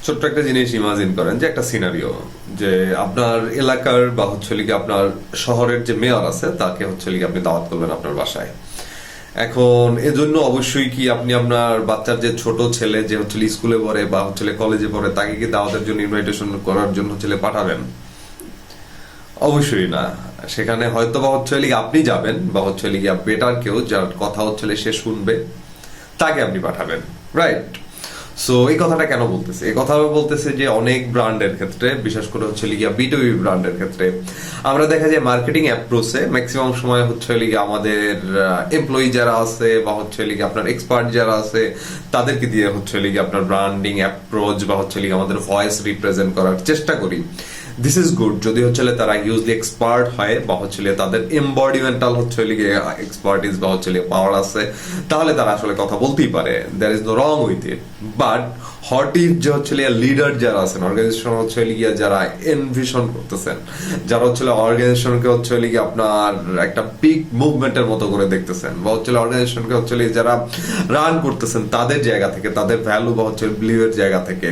ছোট্ট একটা জিনিস ইমাজিন করেন যে একটা সিনারিও যে আপনার এলাকার বা হচ্ছে লিগে আপনার শহরের যে মেয়র আছে তাকে হচ্ছে লিগে আপনি দাওয়াত করবেন আপনার বাসায়। এখন এজন্য অবশ্যই কি আপনি আপনার বাচ্চার যে ছোট ছেলে যে হচ্ছে স্কুলে পড়ে বা হচ্ছে কলেজে পড়ে তাকে কি দাওয়াতের জন্য ইনভাইটেশন করার জন্য হচ্ছে পাঠাবেন? অবশ্যই না। সেখানে হয়তো বা হচ্ছে লিগে আপনি যাবেন বা হচ্ছে লিগে বেটার কেউ যার কথা হচ্ছে সে শুনবে তাকে আপনি পাঠাবেন, রাইট? সো এই কথাটা কেন বলতেছে? এই কথা বলতেছে যে অনেক ব্র্যান্ডের ক্ষেত্রে, বিশেষ করে হচ্ছে লিগিয়া B2B ব্র্যান্ডের ক্ষেত্রে আমরা দেখা যায় মার্কেটিং অ্যাপ্রোচে ম্যাক্সিমাম সময় হচ্ছে লিগিয়া আমাদের এমপ্লয়ি যারা আছে বা হচ্ছে লিগিয়া আপনার এক্সপার্ট যারা আছে তাদেরকে দিয়ে হচ্ছে লিগিয়া আপনার ব্র্যান্ডিং অ্যাপ্রোচ বা হচ্ছে লিগিয়া আমাদের ভয়েস রিপ্রেজেন্ট করার চেষ্টা করি। দিস ইজ গুড যদি হচ্ছে তারা হিউজলি এক্সপার্ট হয় বা হচ্ছে তাদের এমবডিমেন্টাল হচ্ছে এক্সপার্টিস বা হচ্ছে পাওয়ার আছে, তাহলে তারা আসলে কথা বলতেই পারে। There is no wrong with it. But what if যে হচ্ছে লিডার যারা আছেন, অর্গানাইজেশন হচ্ছে যারা এনভিশন করতেছেন, যারা হচ্ছে অর্গানাইজেশনকে হচ্ছে আপনার একটা বিগ মুভমেন্টের মতো করে দেখতেছেন বা হচ্ছে অর্গানাইজেশনকে হচ্ছে যারা রান করতেছেন তাদের জায়গা থেকে, তাদের ভ্যালু বা হচ্ছে বিলিভের জায়গা থেকে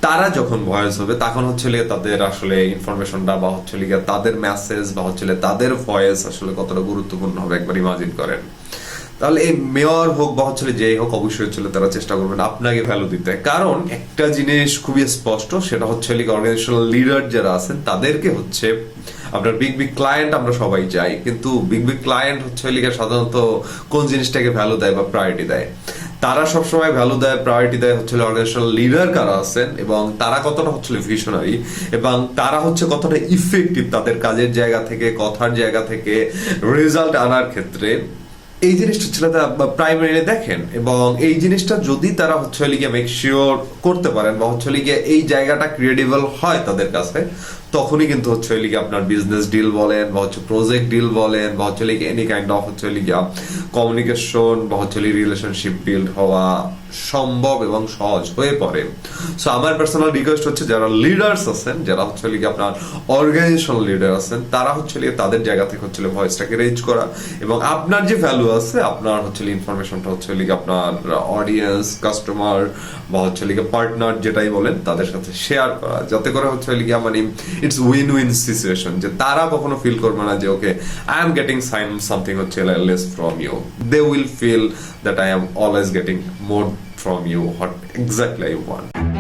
তারা যখন ভয়েস হবে তখন হচ্ছে তাদের আসলে ইনফরমেশনটা বা হচ্ছে তাদের মেসেজ বা হচ্ছে তাদের ভয়েস আসলে কতটা গুরুত্বপূর্ণ হবে একবার ইমাজিন করেন। তাহলে এই মেয়র হোক বা হচ্ছে যেই হোক অবশ্যই হচ্ছে তারা চেষ্টা করবেন আপনাকে ভ্যালু দিতে। কারণ একটা জিনিস খুবই স্পষ্ট, সেটা হচ্ছে অর্গানাইজেশনাল লিডার যারা আছেন তাদেরকে হচ্ছে আপনার বিগ বিগ ক্লায়েন্ট আমরা সবাই চাই, কিন্তু বিগ বিগ ক্লায়েন্ট হচ্ছে সাধারণত কোন জিনিসটাকে ভ্যালু দেয় বা প্রায়োরিটি দেয়? তারা সবসময় ভ্যালু দেয়, প্রায়োরিটি দেয় হচ্ছে অর্গানাইজেশনাল লিডার কারা আছেন এবং তারা কতটা হচ্ছে ভিশনারি এবং তারা হচ্ছে কতটা ইফেক্টিভ তাদের কাজের জায়গা থেকে, কথার জায়গা থেকে রেজাল্ট আনার ক্ষেত্রে। এই জিনিসটা হচ্ছে প্রাইমারিলি দেখেন এবং এই জিনিসটা যদি তারা হচ্ছে লিগে মেক শিওর করতে পারেন বা হচ্ছে লিগে এই জায়গাটা ক্রেডিবল হয় তাদের কাছে, তখনই কিন্তু হচ্ছে লিগে আপনার বিজনেস ডিল বলেন বা হচ্ছে প্রজেক্ট ডিল বলেন বা হচ্ছে লিগে এনি কাইন্ড অফ হচ্ছে লিগে কমিউনিকেশন বা হচ্ছে রিলেশনশিপ বিল্ড হওয়া সম্ভব এবং সহজ হয়ে পড়ে। সো আমার পার্সোনাল রিকোয়েস্ট হচ্ছে যারা লিডার্স আছেন, যারা হচ্ছে লিগে আপনার অর্গানাইজেশনাল লিডার আছেন, তারা হচ্ছে লিগে তাদের জায়গা থেকে হচ্ছে ভয়েসটাকে রেজ করা এবং আপনার যে ভ্যালু আছে, আপনার হচ্ছে ইনফরমেশনটা হচ্ছে লিগে আপনার অডিয়েন্স, কাস্টমার বা হচ্ছে লিগে পার্টনার যেটাই বলেন তাদের সাথে শেয়ার করা, যাতে করে হচ্ছে লিগে মানে ইটস উইন উইন সিচুয়েশন, যে তারা কখনো ফিল করবে না যে okay I am getting something হচ্ছে less from you. They will feel that I am always getting more from you what exactly you want.